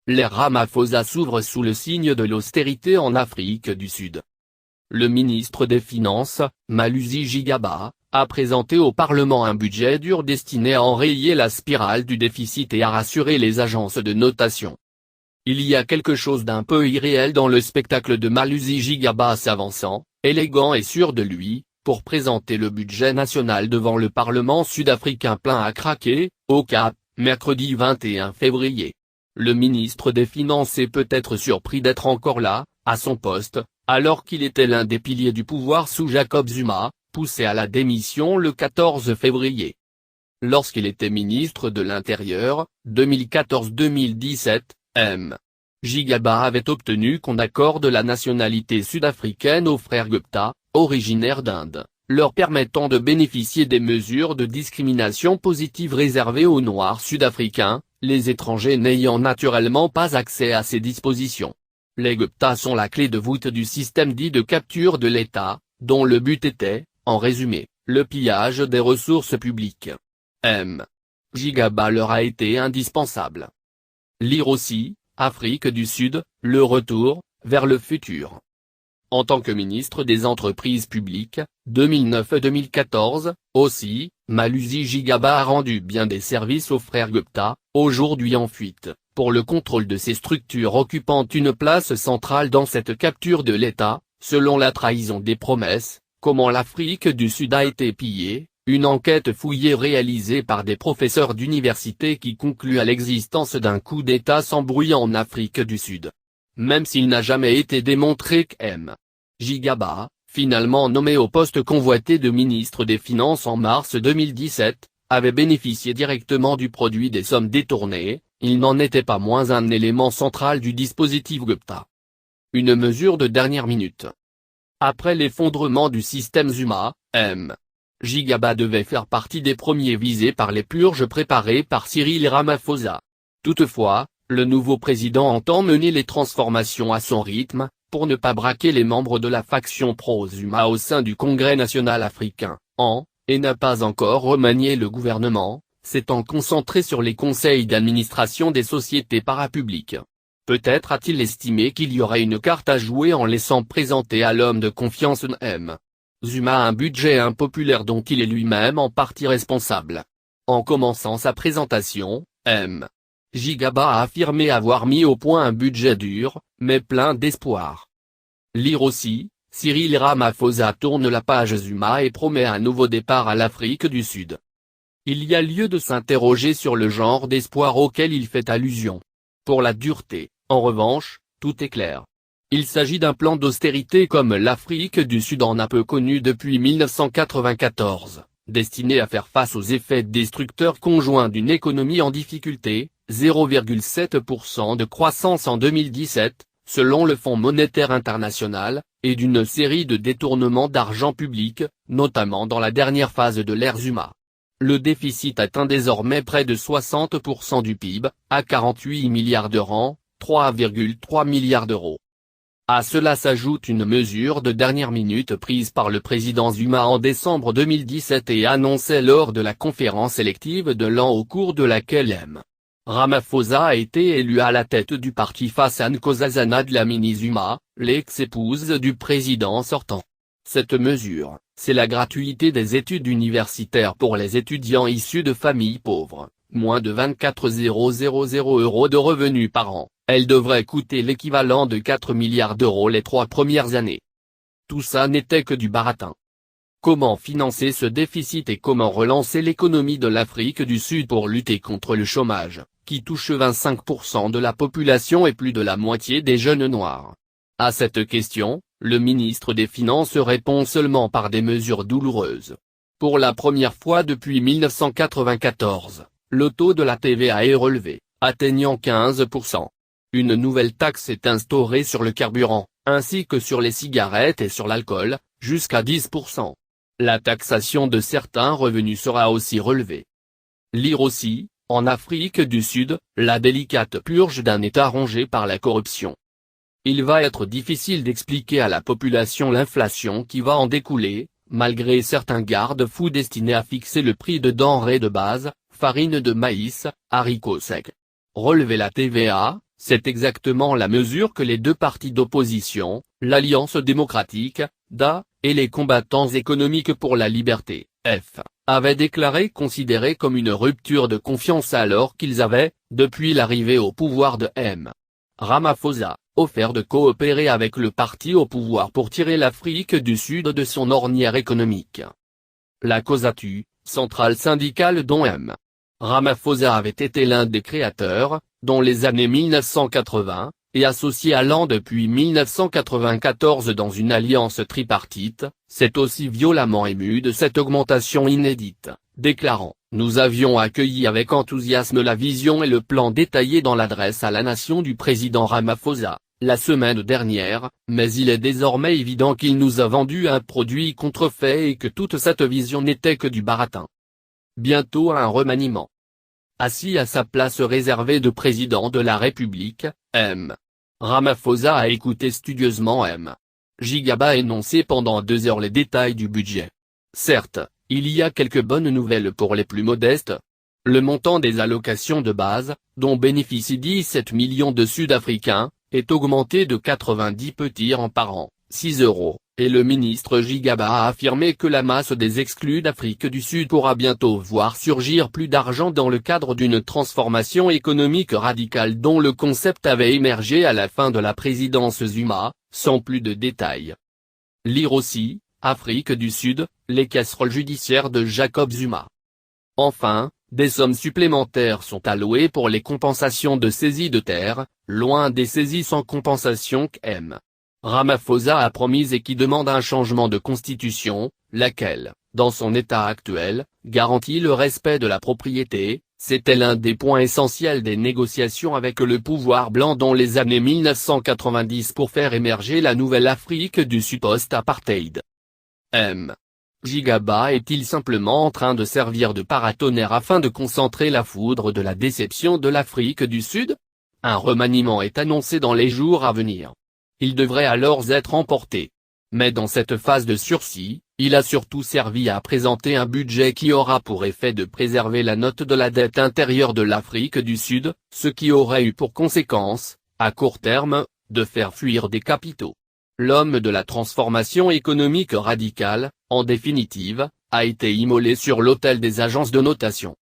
l'ère Ramaphosa s'ouvre sous le signe de l'austérité en Afrique du Sud. Le ministre des Finances, Malusi Gigaba, a présenté au Parlement un budget dur destiné à enrayer la spirale du déficit et à rassurer les agences de notation. Il y a quelque chose d'un peu irréel dans le spectacle de Malusi Gigaba s'avançant, élégant et sûr de lui, pour présenter le budget national devant le Parlement sud-africain plein à craquer, au Cap, mercredi 21 février. Le ministre des Finances est peut-être surpris d'être encore là, à son poste, alors qu'il était l'un des piliers du pouvoir sous Jacob Zuma, poussé à la démission le 14 février. Lorsqu'il était ministre de l'Intérieur, 2014-2017, M. Gigaba avait obtenu qu'on accorde la nationalité sud-africaine aux frères Gupta, originaires d'Inde, leur permettant de bénéficier des mesures de discrimination positive réservées aux Noirs sud-africains, les étrangers n'ayant naturellement pas accès à ces dispositions. Les Gupta sont la clé de voûte du système dit de capture de l'État, dont le but était, en résumé, le pillage des ressources publiques. M. Gigaba leur a été indispensable. Lire aussi, Afrique du Sud, le retour, vers le futur. En tant que ministre des Entreprises publiques, 2009-2014, aussi, Malusi Gigaba a rendu bien des services aux frères Gupta, aujourd'hui en fuite, pour le contrôle de ces structures occupant une place centrale dans cette capture de l'État, selon la trahison des promesses, comment l'Afrique du Sud a été pillée, une enquête fouillée réalisée par des professeurs d'université qui conclut à l'existence d'un coup d'État sans bruit en Afrique du Sud. Même s'il n'a jamais été démontré qu'M. Gigaba, finalement nommé au poste convoité de ministre des Finances en mars 2017, avait bénéficié directement du produit des sommes détournées, il n'en était pas moins un élément central du dispositif Gupta. Une mesure de dernière minute. Après l'effondrement du système Zuma, M. Gigaba devait faire partie des premiers visés par les purges préparées par Cyril Ramaphosa. Toutefois, le nouveau président entend mener les transformations à son rythme, pour ne pas braquer les membres de la faction pro-Zuma au sein du Congrès national africain, et n'a pas encore remanié le gouvernement, s'étant concentré sur les conseils d'administration des sociétés parapubliques. Peut-être a-t-il estimé qu'il y aurait une carte à jouer en laissant présenter à l'homme de confiance M. Zuma un budget impopulaire dont il est lui-même en partie responsable. En commençant sa présentation, M. Gigaba a affirmé avoir mis au point un budget dur, mais plein d'espoir. Lire aussi, Cyril Ramaphosa tourne la page Zuma et promet un nouveau départ à l'Afrique du Sud. Il y a lieu de s'interroger sur le genre d'espoir auquel il fait allusion. Pour la dureté, en revanche, tout est clair. Il s'agit d'un plan d'austérité comme l'Afrique du Sud en a peu connu depuis 1994, destiné à faire face aux effets destructeurs conjoints d'une économie en difficulté, 0,7% de croissance en 2017, selon le Fonds monétaire international, et d'une série de détournements d'argent public, notamment dans la dernière phase de l'ère Zuma. Le déficit atteint désormais près de 60% du PIB, à 48 milliards de rands, 3,3 milliards d'euros. À cela s'ajoute une mesure de dernière minute prise par le président Zuma en décembre 2017 et annoncée lors de la conférence élective de l'an au cours de laquelle M. Ramaphosa a été élu à la tête du parti face à Nkosazana Dlamini Zuma, l'ex-épouse du président sortant. Cette mesure, c'est la gratuité des études universitaires pour les étudiants issus de familles pauvres, moins de 24 000 € de revenus par an. Elle devrait coûter l'équivalent de 4 milliards d'euros les 3 premières années. Tout ça n'était que du baratin. Comment financer ce déficit et comment relancer l'économie de l'Afrique du Sud pour lutter contre le chômage, qui touche 25% de la population et plus de la moitié des jeunes noirs? À cette question, le ministre des Finances répond seulement par des mesures douloureuses. Pour la première fois depuis 1994, le taux de la TVA est relevé, atteignant 15%. Une nouvelle taxe est instaurée sur le carburant, ainsi que sur les cigarettes et sur l'alcool, jusqu'à 10%. La taxation de certains revenus sera aussi relevée. Lire aussi, en Afrique du Sud, la délicate purge d'un État rongé par la corruption. Il va être difficile d'expliquer à la population l'inflation qui va en découler, malgré certains garde-fous destinés à fixer le prix de denrées de base, farine de maïs, haricots secs. Relever la TVA, C'est exactement la mesure que les deux partis d'opposition, l'Alliance démocratique, DA, et les combattants économiques pour la liberté, F, avaient déclaré considérer comme une rupture de confiance alors qu'ils avaient, depuis l'arrivée au pouvoir de M. Ramaphosa, offert de coopérer avec le parti au pouvoir pour tirer l'Afrique du Sud de son ornière économique. La COSATU, centrale syndicale dont M. Ramaphosa avait été l'un des créateurs, dans les années 1980, et associé à l'an depuis 1994 dans une alliance tripartite, s'est aussi violemment ému de cette augmentation inédite, déclarant « Nous avions accueilli avec enthousiasme la vision et le plan détaillé dans l'adresse à la nation du président Ramaphosa, la semaine dernière, mais il est désormais évident qu'il nous a vendu un produit contrefait et que toute cette vision n'était que du baratin. » Bientôt un remaniement. Assis à sa place réservée de président de la République, M. Ramaphosa a écouté studieusement M. Jigaba énoncer pendant 2 heures les détails du budget. Certes, il y a quelques bonnes nouvelles pour les plus modestes. Le montant des allocations de base, dont bénéficient 17 millions de Sud-Africains, est augmenté de 90 petits rangs par an, 6 €, et le ministre Jigaba a affirmé que la masse des exclus d'Afrique du Sud pourra bientôt voir surgir plus d'argent dans le cadre d'une transformation économique radicale dont le concept avait émergé à la fin de la présidence Zuma, sans plus de détails. Lire aussi, Afrique du Sud, les casseroles judiciaires de Jacob Zuma. Enfin, des sommes supplémentaires sont allouées pour les compensations de saisie de terre, loin des saisies sans compensation qu'M. Ramaphosa a promise et qui demande un changement de constitution, laquelle, dans son état actuel, garantit le respect de la propriété. C'était l'un des points essentiels des négociations avec le pouvoir blanc dans les années 1990 pour faire émerger la nouvelle Afrique du Sud post-apartheid. M. Jigaba est-il simplement en train de servir de paratonnerre afin de concentrer la foudre de la déception de l'Afrique du Sud? Un remaniement est annoncé dans les jours à venir. Il devrait alors être emporté. Mais dans cette phase de sursis, il a surtout servi à présenter un budget qui aura pour effet de préserver la note de la dette intérieure de l'Afrique du Sud, ce qui aurait eu pour conséquence, à court terme, de faire fuir des capitaux. L'homme de la transformation économique radicale, en définitive, a été immolé sur l'autel des agences de notation.